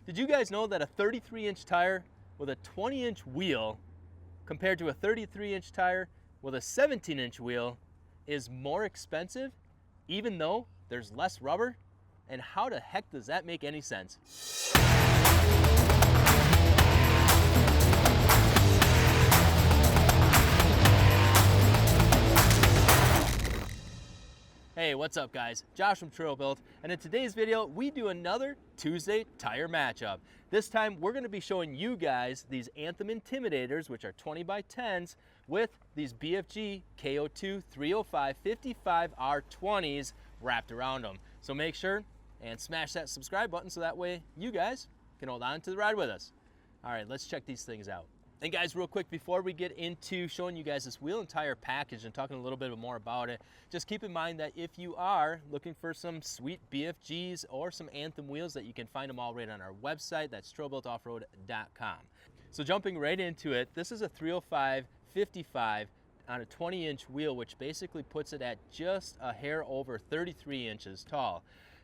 Did you guys know that a 33-inch tire with a 20-inch wheel compared to a 33-inch tire with a 17-inch wheel is more expensive, even though there's less rubber? And how the heck does that make any sense? Hey, what's up guys? Josh from TrailBuilt, and in today's video, we do another Tuesday tire matchup. This time, we're gonna be showing you guys these Anthem Intimidators, which are 20 by 10s, with these BFG KO2 305 55R20s wrapped around them. So make sure and smash that subscribe button so that way you guys can hold on to the ride with us. All right, let's check these things out. And guys, real quick, before we get into showing you guys this wheel and tire package and talking a little bit more about it, just keep in mind that if you are looking for some sweet BFGs or some Anthem wheels, that you can find them all right on our website. That's TrailBuiltOffroad.com. So jumping right into it, this is a 305 55 on a 20-inch wheel, which basically puts it at just a hair over 33 inches tall.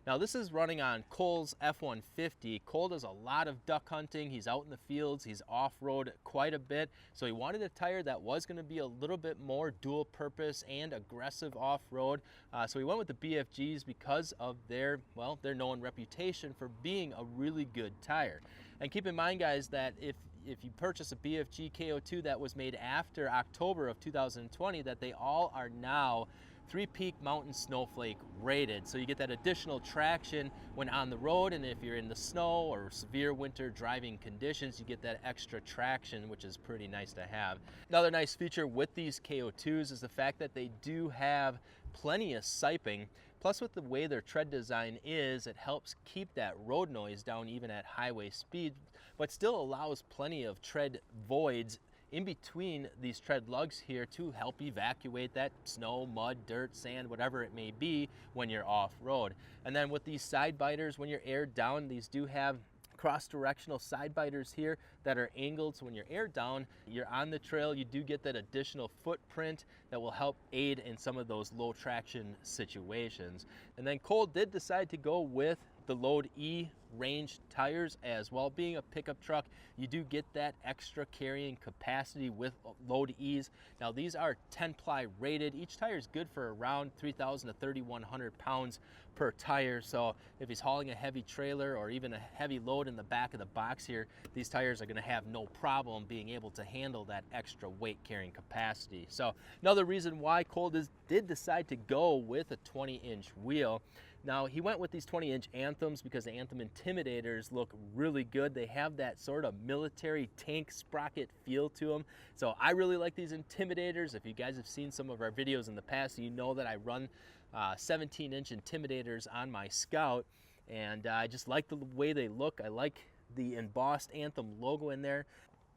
Now this is running on Cole's F-150. Cole does a lot of duck hunting. He's out in the fields, he's off-road quite a bit. So he wanted a tire that was gonna be a little bit more dual purpose and aggressive off-road. So he went with the BFGs because of their known reputation for being a really good tire. And keep in mind guys that if you purchase a BFG KO2 that was made after October of 2020, that they all are now 3-Peak Mountain Snowflake rated. So you get that additional traction when on the road, and if you're in the snow or severe winter driving conditions, you get that extra traction, which is pretty nice to have. Another nice feature with these KO2s is the fact that they do have plenty of siping. Plus with the way their tread design is, it helps keep that road noise down even at highway speed, but still allows plenty of tread voids in between these tread lugs here to help evacuate that snow, mud, dirt, sand, whatever it may be when you're off-road. And then with these side biters, when you're aired down, these do have cross-directional side biters here that are angled, so when you're aired down, you're on the trail, you do get that additional footprint that will help aid in some of those low traction situations. And then Cole did decide to go with the Load E range tires as well. Being a pickup truck, you do get that extra carrying capacity with Load E's. Now these are 10 ply rated. Each tire is good for around 3,000 to 3,100 pounds per tire. So if he's hauling a heavy trailer or even a heavy load in the back of the box here, these tires are going to have no problem being able to handle that extra weight carrying capacity. So another reason why Cole did decide to go with a 20-inch wheel. Now he went with these 20-inch Anthems because the Anthem Intimidators look really good. They have that sort of military tank sprocket feel to them. So I really like these Intimidators. If you guys have seen some of our videos in the past, you know that I run 17-inch Intimidators on my Scout, and I just like the way they look. I like the embossed Anthem logo in there.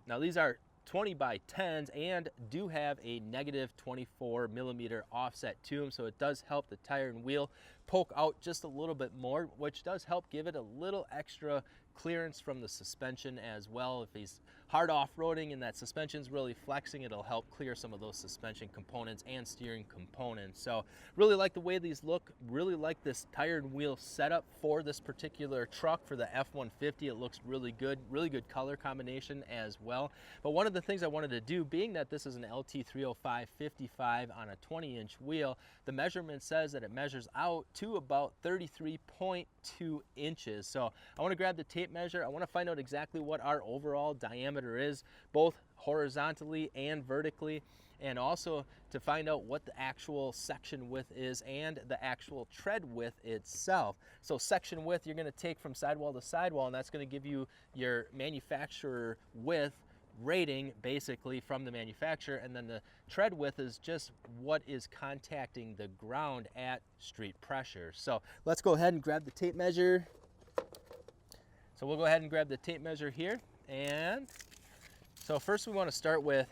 Now these are 20 by 10s and do have a negative 24 millimeter offset to them, so it does help the tire and wheel poke out just a little bit more, which does help give it a little extra clearance from the suspension as well. If he's hard off-roading and that suspension's really flexing, it'll help clear some of those suspension components and steering components. So really like the way these look, really like this tire and wheel setup for this particular truck for the F-150. It looks really good color combination as well. But one of the things I wanted to do, being that this is an LT 305 55 on a 20-inch wheel, the measurement says that it measures out to about 33.2 inches. So I want to grab the tape measure. I want to find out exactly what our overall diameter is, both horizontally and vertically, and also to find out what the actual section width is and the actual tread width itself. So section width you're going to take from sidewall to sidewall, and that's going to give you your manufacturer width rating basically from the manufacturer, and then the tread width is just what is contacting the ground at street pressure. So let's go ahead and grab the tape measure. So we'll go ahead and grab the tape measure here, and so first we want to start with,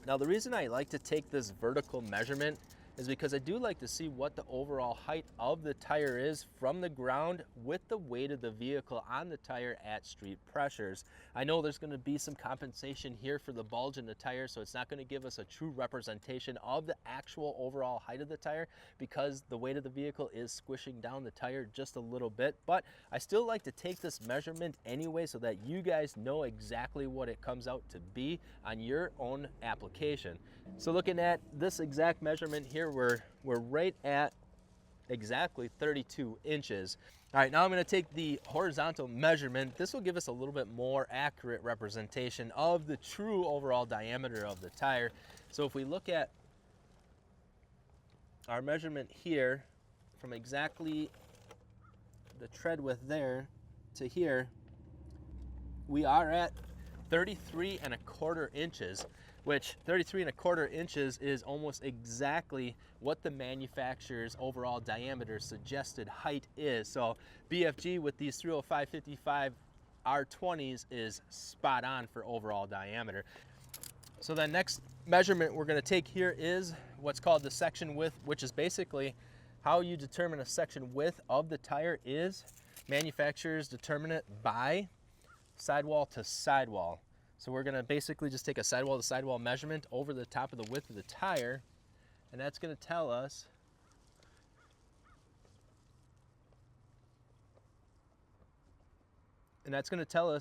now the reason I like to take this vertical measurement is because I do like to see what the overall height of the tire is from the ground with the weight of the vehicle on the tire at street pressures. I know there's going to be some compensation here for the bulge in the tire, so it's not going to give us a true representation of the actual overall height of the tire because the weight of the vehicle is squishing down the tire just a little bit. But I still like to take this measurement anyway so that you guys know exactly what it comes out to be on your own application. So looking at this exact measurement here, we're right at exactly 32 inches. All right, now I'm going to take the horizontal measurement. This will give us a little bit more accurate representation of the true overall diameter of the tire. So if we look at our measurement here from exactly the tread width there to here, we are at 33¼ inches, which 33¼ inches is almost exactly what the manufacturer's overall diameter suggested height is. So BFG with these 305/55 R20s is spot on for overall diameter. So the next measurement we're going to take here is what's called the section width, which is basically how you determine a section width of the tire is. Manufacturers determine it by sidewall to sidewall. So we're going to basically just take a sidewall to sidewall measurement over the top of the width of the tire, and that's going to tell us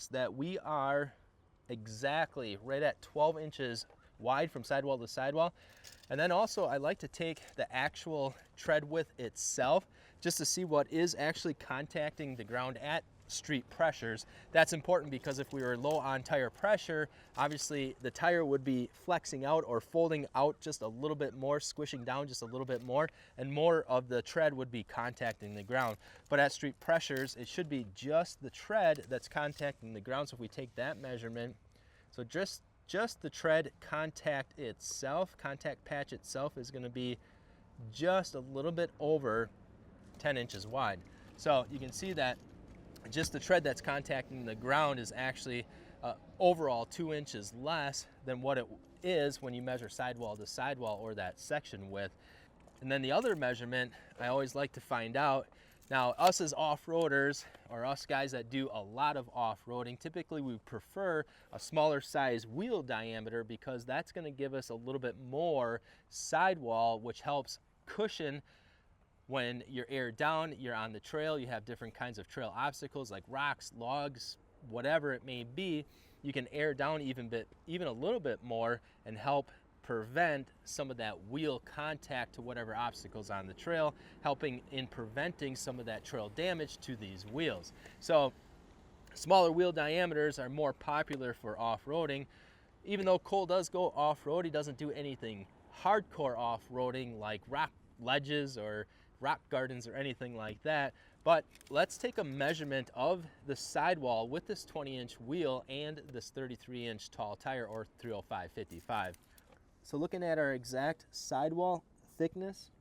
that we are exactly right at 12 inches wide from sidewall to sidewall. And then also I like to take the actual tread width itself just to see what is actually contacting the ground at street pressures. That's important because if we were low on tire pressure, obviously the tire would be flexing out or folding out just a little bit more, squishing down just a little bit more, and more of the tread would be contacting the ground. But at street pressures, it should be just the tread that's contacting the ground. So if we take that measurement, so just the tread contact itself, contact patch itself is going to be just a little bit over 10 inches wide. So you can see that just the tread that's contacting the ground is actually overall 2 inches less than what it is when you measure sidewall to sidewall or that section width. And then the other measurement I always like to find out, now us as off-roaders or us guys that do a lot of off-roading, typically we prefer a smaller size wheel diameter because that's going to give us a little bit more sidewall, which helps cushion when you're aired down, you're on the trail, you have different kinds of trail obstacles like rocks, logs, whatever it may be. You can air down even a little bit more and help prevent some of that wheel contact to whatever obstacles on the trail, helping in preventing some of that trail damage to these wheels. So smaller wheel diameters are more popular for off-roading. Even though Cole does go off-road, he doesn't do anything hardcore off-roading like rock ledges or rock gardens or anything like that. But let's take a measurement of the sidewall with this 20-inch wheel and this 33-inch tall tire or 305/55. So looking at our exact sidewall thickness,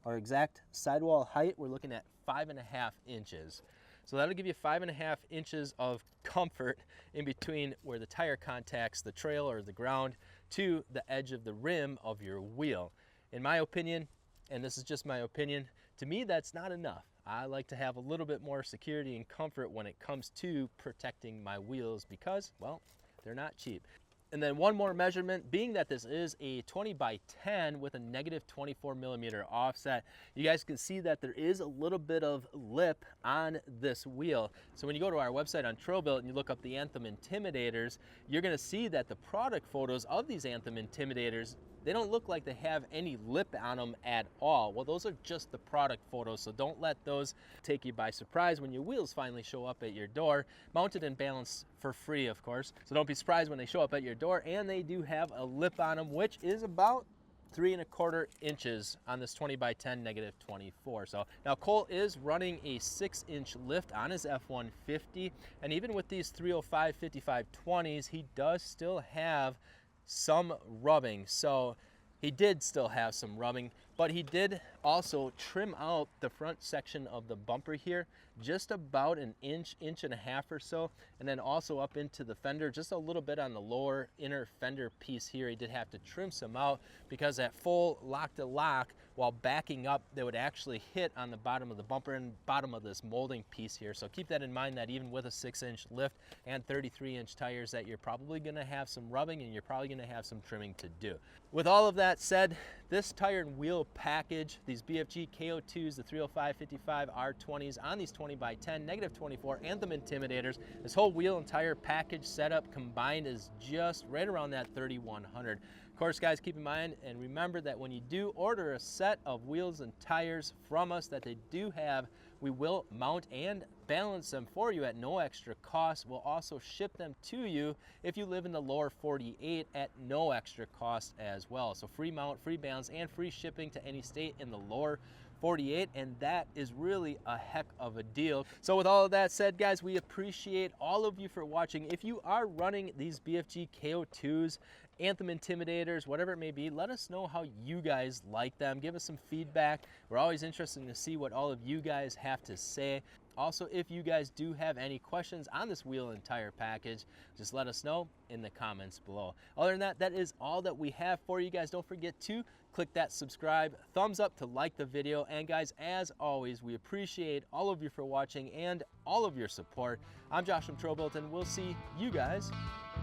our exact sidewall height, we're looking at 5.5 inches. So that'll give you 5.5 inches of comfort in between where the tire contacts the trail or the ground to the edge of the rim of your wheel. In my opinion, and this is just my opinion, to me that's not enough. I like to have a little bit more security and comfort when it comes to protecting my wheels because, well, they're not cheap. And then one more measurement, being that this is a 20/10 with a negative 24mm offset, you guys can see that there is a little bit of lip on this wheel. So when you go to our website on TrailBuilt and you look up the Anthem Intimidators, you're gonna see that the product photos of these Anthem Intimidators, they don't look like they have any lip on them at all. Well, those are just the product photos, so don't let those take you by surprise when your wheels finally show up at your door, mounted and balanced for free, of course. So don't be surprised when they show up at your door, and they do have a lip on them, which is about 3¼ inches on this 20/10 negative 24. So now Cole is running a 6-inch lift on his F-150, and even with these 305/55 20s, he does still have some rubbing. So he did still have some rubbing, But he did also trim out the front section of the bumper here, just about an inch, inch and a half or so, and then also up into the fender, just a little bit on the lower inner fender piece here. He did have to trim some out because at full lock-to-lock, while backing up, they would actually hit on the bottom of the bumper and bottom of this molding piece here. So keep that in mind, that even with a 6-inch lift and 33-inch tires, that you're probably gonna have some rubbing and you're probably gonna have some trimming to do. With all of that said, this tire and wheel package, these BFG KO2s, the 305/55 R20s on these 20x10, -24 Anthem Intimidators, this whole wheel and tire package setup combined is just right around that $3,100. Of course, guys, keep in mind and remember that when you do order a set of wheels and tires from us that they do have, we will mount and balance them for you at no extra cost. We'll also ship them to you if you live in the lower 48 at no extra cost as well. So free mount, free balance, and free shipping to any state in the lower 48, and that is really a heck of a deal. So with all of that said, guys, we appreciate all of you for watching. If you are running these BFG KO2s, Anthem Intimidators, whatever it may be, let us know how you guys like them. Give us some feedback. We're always interested to see what all of you guys have to say. Also, if you guys do have any questions on this wheel and tire package, just let us know in the comments below. Other than that, that is all that we have for you guys. Don't forget to click that subscribe, thumbs up to like the video. And guys, as always, we appreciate all of you for watching and all of your support. I'm Josh from TrailBuilt, and we'll see you guys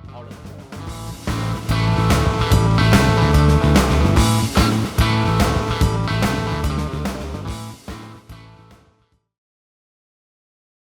out on the road.